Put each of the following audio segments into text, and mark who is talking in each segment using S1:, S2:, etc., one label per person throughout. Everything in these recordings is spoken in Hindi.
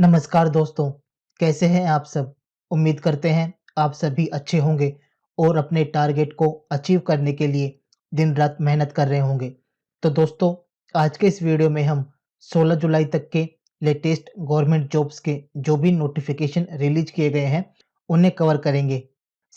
S1: नमस्कार दोस्तों, कैसे हैं आप सब? उम्मीद करते हैं आप सभी अच्छे होंगे और अपने टारगेट को अचीव करने के लिए दिन-रात मेहनत कर रहे होंगे। तो दोस्तों, आज के इस वीडियो में हम 16 जुलाई तक के लेटेस्ट गवर्नमेंट जॉब्स के जो भी नोटिफिकेशन रिलीज किए गए हैं, उन्हें कवर करेंगे।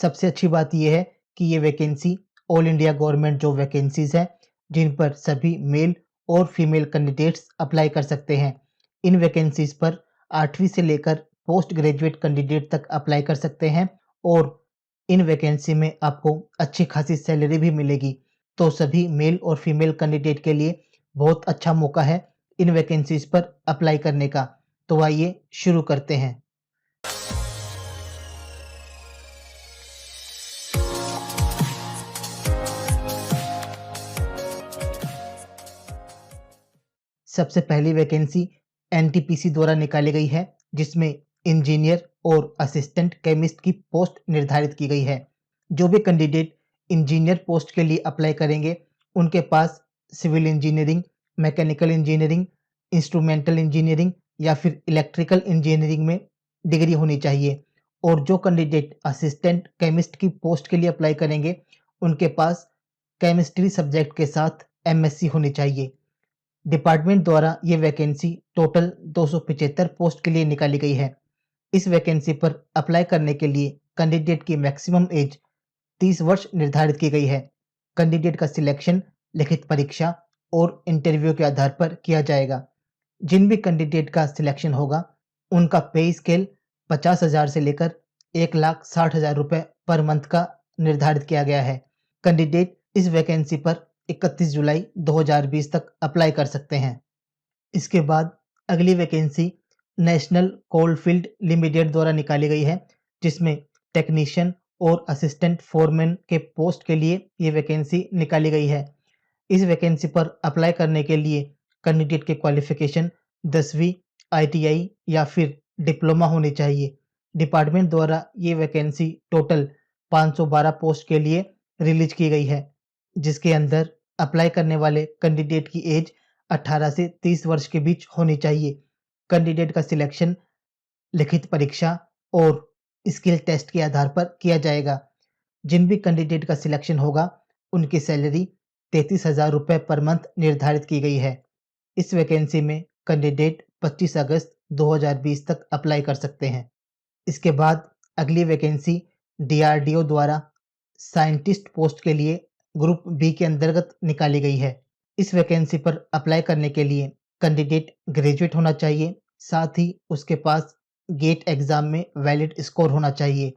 S1: सबसे अच्छी बात ये है कि ये vacancy all India government job vacancies हैं, जिन पर सभी मेल और फीमेल कैंडिडेट्स अप्लाई कर सकते हैं। इन वैकेंसीज पर 8वीं से लेकर पोस्ट ग्रेजुएट कैंडिडेट तक अप्लाई कर सकते हैं और इन वैकेंसी में आपको अच्छी खासी सैलरी भी मिलेगी। तो सभी मेल और फीमेल कैंडिडेट के लिए बहुत अच्छा मौका है इन वैकेंसीज पर अप्लाई करने का। तो आइए शुरू करते हैं। सबसे पहली वैकेंसी एनटीपीसी द्वारा निकाली गई है, जिसमें इंजीनियर और असिस्टेंट केमिस्ट की पोस्ट निर्धारित की गई है। जो भी कैंडिडेट इंजीनियर पोस्ट के लिए अप्लाई करेंगे, उनके पास civil engineering, mechanical engineering, instrumental engineering या फिर इलेक्ट्रिकल इंजीनियरिंग में डिग्री होनी चाहिए। और जो कैंडिडेट असिस्टेंट केमिस्ट की पोस्ट के लिए अप्लाई करेंगे, उनके पास केमिस्ट्री सब्जेक्ट के साथ एमएससी होनी चाहिए। डिपार्टमेंट द्वारा ये वैकेंसी टोटल 275 पोस्ट के लिए निकाली गई है। इस वैकेंसी पर अप्लाई करने के लिए कैंडिडेट की मैक्सिमम एज 30 वर्ष निर्धारित की गई है। कैंडिडेट का सिलेक्शन लिखित परीक्षा और इंटरव्यू के आधार पर किया जाएगा। जिन भी कैंडिडेट का सिलेक्शन होगा, उनका पे स्केल 50,000 से लेकर 1,60,000 रुपए पर मंथ का निर्धारित किया गया है। कैंडिडेट इस वैकेंसी पर 31 जुलाई 2020 तक अप्लाई कर सकते हैं। इसके बाद अगली वैकेंसी नेशनल कोलफील्ड लिमिटेड द्वारा निकाली गई है, जिसमें टेक्नीशियन और असिस्टेंट फोरमैन के पोस्ट के लिए ये वैकेंसी निकाली गई है। इस वैकेंसी पर अप्लाई करने के लिए कैंडिडेट के क्वालिफिकेशन 10वीं आईटीआई या फिर डिप्लोमा होनी चाहिए। डिपार्टमेंट द्वारा ये वैकेंसी टोटल 512 पोस्ट के लिए रिलीज की गई है, जिसके अंदर अप्लाई करने वाले कैंडिडेट की एज 18 से 30 वर्ष के बीच होनी चाहिए। कैंडिडेट का सिलेक्शन लिखित परीक्षा और स्किल टेस्ट के आधार पर किया जाएगा। जिन भी कैंडिडेट का सिलेक्शन होगा, उनकी सैलरी 33,000 रुपये पर मंथ निर्धारित की गई है। इस वैकेंसी में कैंडिडेट 25 अगस्त 2020 तक अप्लाई कर सकते हैं। इसके बाद अगली वैकेंसी डीआरडीओ द्वारा साइंटिस्ट पोस्ट के लिए ग्रुप बी के अंतर्गत निकाली गई है। इस वैकेंसी पर अप्लाई करने के लिए कैंडिडेट ग्रेजुएट होना चाहिए, साथ ही उसके पास गेट एग्जाम में वैलिड स्कोर होना चाहिए।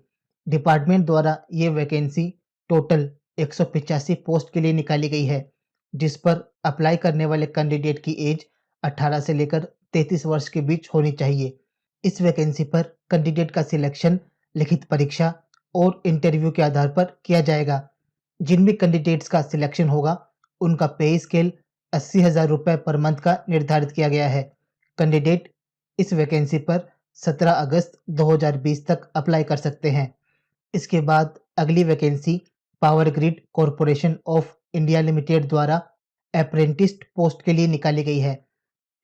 S1: डिपार्टमेंट द्वारा ये वैकेंसी टोटल 185 पोस्ट के लिए निकाली गई है, जिस पर अप्लाई करने वाले कैंडिडेट की एज 18 से लेकर 33 वर्ष के बीच होनी चाहिए। इस वैकेंसी पर कैंडिडेट का सिलेक्शन लिखित परीक्षा और इंटरव्यू के आधार पर किया जाएगा। जिन भी कैंडिडेट्स का सिलेक्शन होगा, उनका पे स्केल 80,000 रुपये पर मंथ का निर्धारित किया गया है। कैंडिडेट इस वैकेंसी पर 17 अगस्त 2020 तक अप्लाई कर सकते हैं। इसके बाद अगली vacancy power grid corporation of India limited द्वारा अप्रेंटिस पोस्ट के लिए निकाली गई है।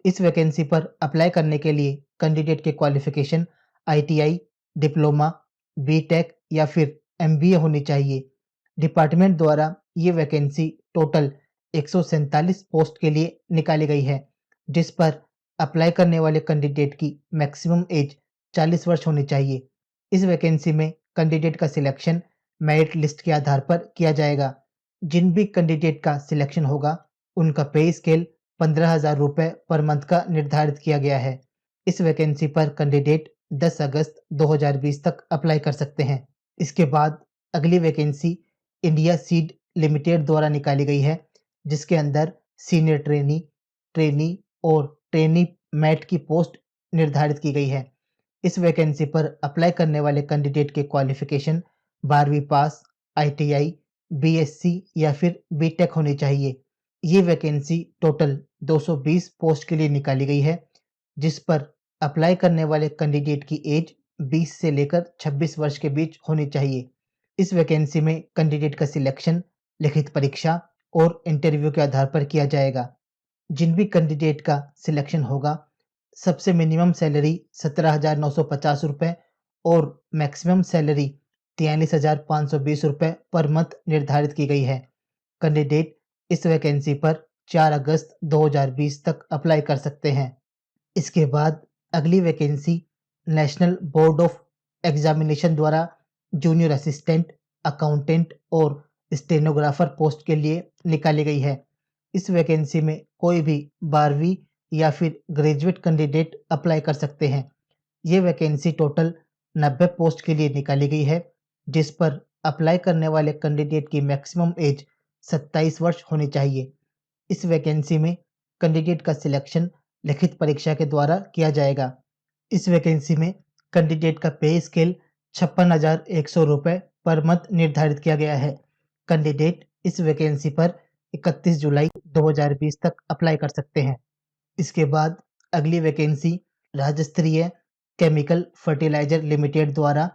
S1: इस वैकेंसी पर अप्लाई करने के लिए कैंडिडेट के क्वालिफिकेशन आईटीआई, डिप्लोमा, बीटेक या फिर एमबीए होनी चाहिए। डिपार्टमेंट द्वारा ये वैकेंसी टोटल 147 पोस्ट के लिए निकाली गई है, जिस पर अप्लाई करने वाले कैंडिडेट की मैक्सिमम एज 40 वर्ष होनी चाहिए। इस वैकेंसी में कैंडिडेट का सिलेक्शन मेरिट लिस्ट के आधार पर किया जाएगा। जिन भी कैंडिडेट का सिलेक्शन होगा, उनका पे स्केल 15,000 रुपये पर मंथ का निर्धारित किया गया है। इस वैकेंसी पर कैंडिडेट 10 अगस्त 2020 तक अप्लाई कर सकते हैं। इसके बाद अगली वैकेंसी इंडिया सीड लिमिटेड द्वारा निकाली गई है, जिसके अंदर सीनियर ट्रेनी, ट्रेनी और ट्रेनी मैट की पोस्ट निर्धारित की गई है। इस वैकेंसी पर अप्लाई करने वाले कैंडिडेट के क्वालिफिकेशन 12वीं पास, आईटीआई, बीएससी या फिर बीटेक होनी चाहिए। ये वैकेंसी टोटल 220 पोस्ट के लिए निकाली गई है, जिस पर अप्लाई करने वाले कैंडिडेट की एज 20 से लेकर 26 वर्ष के बीच होनी चाहिए। इस वैकेंसी में कैंडिडेट का सिलेक्शन लिखित परीक्षा और इंटरव्यू के आधार पर किया जाएगा। जिन भी कैंडिडेट का सिलेक्शन होगा, सबसे मिनिमम सैलरी 17,950 रुपये और मैक्सिमम सैलरी 43,520 रुपये पर मंथ निर्धारित की गई है। कैंडिडेट इस वैकेंसी पर 4 अगस्त 2020 तक अप्लाई कर सकते हैं। इसके बाद अगली vacancy national board of examination द्वारा जूनियर असिस्टेंट, अकाउंटेंट और स्टेनोग्राफर पोस्ट के लिए निकाली गई है। इस वैकेंसी में कोई भी 12वीं या फिर ग्रेजुएट कैंडिडेट अप्लाई कर सकते हैं। ये वैकेंसी टोटल 90 पोस्ट के लिए निकाली गई है, जिस पर अप्लाई करने वाले कैंडिडेट की मैक्सिमम एज 27 वर्ष होनी चाहिए। इस वैकेंसी में कैंडिडेट का सिलेक्शन लिखित परीक्षा के द्वारा किया जाएगा। इस वैकेंसी में कैंडिडेट का पे स्केल 56,100 रुपये पर मंथ निर्धारित किया गया है। कैंडिडेट इस वैकेंसी पर 31 जुलाई 2020 तक अप्लाई कर सकते हैं। इसके बाद अगली वैकेंसी राज्य स्तरीय केमिकल फर्टिलाइजर लिमिटेड द्वारा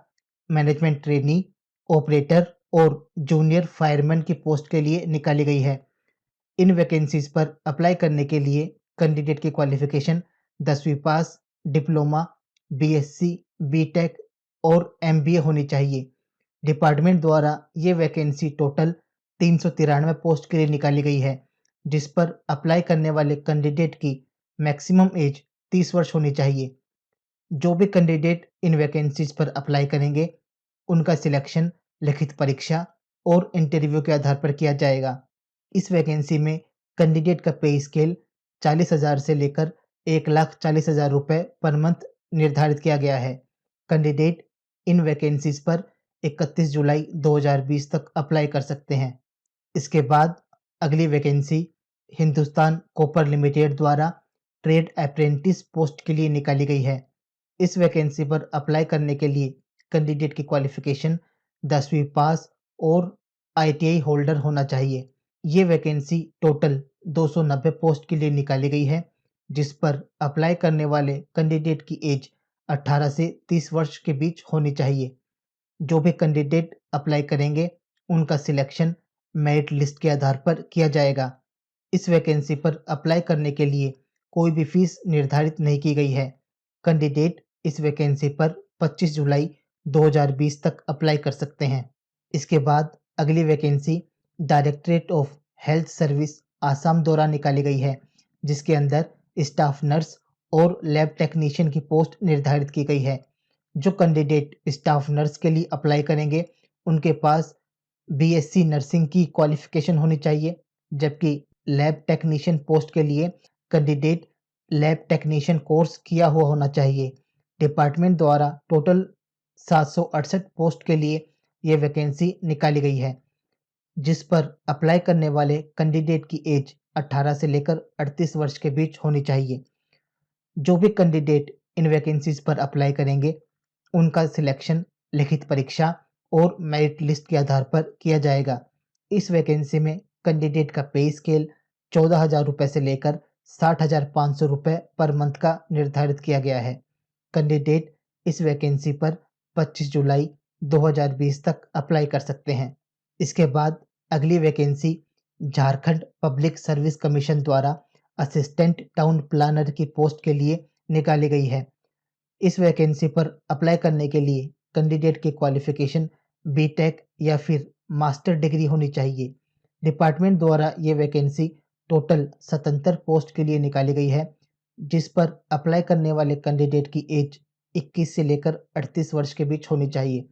S1: मैनेजमेंट ट्रेनी, ऑपरेटर और जूनियर फायरमैन की पोस्ट के लिए निकाली गई है। इन वैकेंसीज पर अप्लाई करने के लिए कैंडिडेट की क्वालिफिकेशन 10वीं पास, डिप्लोमा, बीएससी, बीटेक और एमबीए होनी चाहिए। डिपार्टमेंट द्वारा ये वैकेंसी टोटल 393 पोस्ट के लिए निकाली गई है, जिस पर अप्लाई करने वाले कैंडिडेट की मैक्सिमम एज 30 वर्ष होनी चाहिए। जो भी कैंडिडेट इन वैकेंसीज पर अप्लाई करेंगे, उनका सिलेक्शन लिखित परीक्षा और इंटरव्यू के आधार पर किया जाएगा। इस वैकेंसी में कैंडिडेट का पे स्केल 40,000 से लेकर 1,40,000 रुपये पर मंथ निर्धारित किया गया है। कैंडिडेट इन वैकेंसीज पर 31 जुलाई 2020 तक अप्लाई कर सकते हैं। इसके बाद अगली वैकेंसी हिंदुस्तान कॉपर लिमिटेड द्वारा ट्रेड अप्रेंटिस पोस्ट के लिए निकाली गई है। इस वैकेंसी पर अप्लाई करने के लिए कैंडिडेट की क्वालिफिकेशन 10वीं पास और आईटीआई होल्डर होना चाहिए। ये वैकेंसी टोटल 290 पोस्ट के लिए निकाली गई है, जिस पर अप्लाई करने वाले कैंडिडेट की एज 18 से 30 वर्ष के बीच होनी चाहिए। जो भी कैंडिडेट अप्लाई करेंगे, उनका सिलेक्शन मेरिट लिस्ट के आधार पर किया जाएगा। इस वैकेंसी पर अप्लाई करने के लिए कोई भी फीस निर्धारित नहीं की गई है। कैंडिडेट इस वैकेंसी पर 25 जुलाई 2020 तक अप्लाई कर सकते हैं। इसके बाद अगली vacancy directorate of health service Assam द्वारा निकाली गई है, जिसके अंदर स्टाफ नर्स और लैब टेक्नीशियन की पोस्ट निर्धारित की गई है। जो कैंडिडेट स्टाफ नर्स के लिए अप्लाई करेंगे, उनके पास बीएससी नर्सिंग की क्वालिफिकेशन होनी चाहिए, जबकि लैब टेक्नीशियन पोस्ट के लिए कैंडिडेट लैब टेक्नीशियन कोर्स किया हुआ होना चाहिए। डिपार्टमेंट द्वारा टोटल 768 पोस्ट के लिए ये वैकेंसी निकाली गई है, जिस पर अप्लाई करने वाले कैंडिडेट की एज 18 से लेकर 38 वर्ष के बीच होनी चाहिए। जो भी कैंडिडेट इन वैकेंसीज पर अप्लाई करेंगे, उनका सिलेक्शन लिखित परीक्षा और मेरिट लिस्ट के आधार पर किया जाएगा। इस वैकेंसी में कैंडिडेट का पे स्केल 14,000 रुपये से लेकर 60,500 रुपये पर मंथ का निर्धारित किया गया है। कैंडिडेट इस वैकेंसी पर 25 जुलाई 2020 तक अप्लाई कर सकते हैं। इसके बाद अगली vacancy Jharkhand public service commission द्वारा असिस्टेंट टाउन प्लानर की पोस्ट के लिए निकाली गई है। इस वैकेंसी पर अप्लाई करने के लिए कैंडिडेट की क्वालिफिकेशन बीटेक या फिर मास्टर डिग्री होनी चाहिए। डिपार्टमेंट द्वारा ये वैकेंसी टोटल 77 पोस्ट के लिए निकाली गई है, जिस पर अप्लाई करने वाले कैंडिडेट की एज 21 से लेकर 38 वर्ष के बीच होनी चाहिए।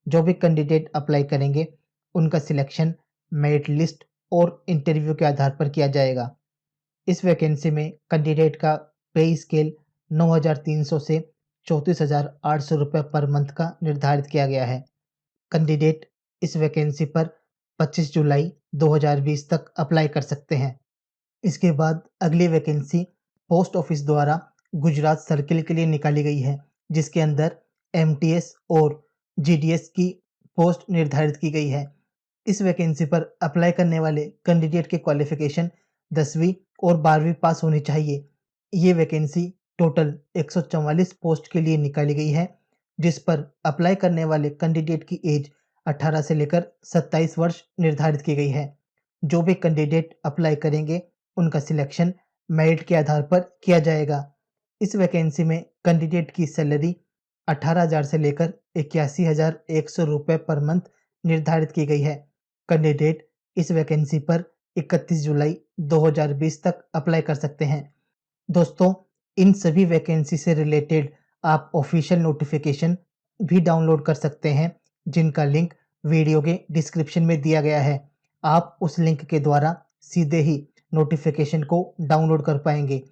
S1: जो भी कैंडिडेट अप्लाई करेंगे, उनका सिलेक्शन मेरिट लिस्ट और इंटरव्यू के आधार पर किया जाएगा। इस वैकेंसी में कैंडिडेट का पे स्केल 9,300 से 34,800 रुपये पर मंथ का निर्धारित किया गया है। कैंडिडेट इस वैकेंसी पर 25 जुलाई 2020 तक अप्लाई कर सकते हैं। इसके बाद अगली वैकेंसी पोस्ट ऑफिस द्वारा गुजरात सर्किल के लिए निकाली गई है, जिसके अंदर एमटीएस और जीडीएस की पोस्ट निर्धारित की गई है। इस वैकेंसी पर अप्लाई करने वाले कैंडिडेट की क्वालिफिकेशन 10वीं और 12वीं पास होनी चाहिए। ये वैकेंसी टोटल 144 पोस्ट के लिए निकाली गई है, जिस पर अप्लाई करने वाले कैंडिडेट की एज 18 से लेकर 27 वर्ष निर्धारित की गई है। जो भी कैंडिडेट अप्लाई करेंगे, उनका सिलेक्शन मेरिट के आधार पर किया जाएगा। इस वैकेंसी में कैंडिडेट की सैलरी 18,000 से लेकर 81,100 रुपये पर मंथ निर्धारित की गई है। कैंडिडेट इस वैकेंसी पर 31 जुलाई 2020 तक अप्लाई कर सकते हैं। दोस्तों, इन सभी वैकेंसी से रिलेटेड आप ऑफिशियल नोटिफिकेशन भी डाउनलोड कर सकते हैं, जिनका लिंक वीडियो के डिस्क्रिप्शन में दिया गया है। आप उस लिंक के द्वारा सीधे ही नोटिफिकेशन को डाउनलोड कर पाएंगे।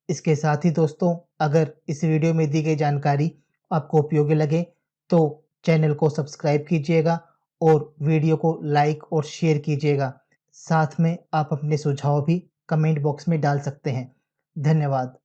S1: इसके साथ ही दोस्तों, अगर इस वीडियो में दी गई जानकारी आपको उपयोगी लगे तो चैनल को सब्सक्राइब कीजिएगा और वीडियो को लाइक और शेयर कीजिएगा। साथ में आप अपने सुझाव भी कमेंट बॉक्स में डाल सकते हैं। धन्यवाद।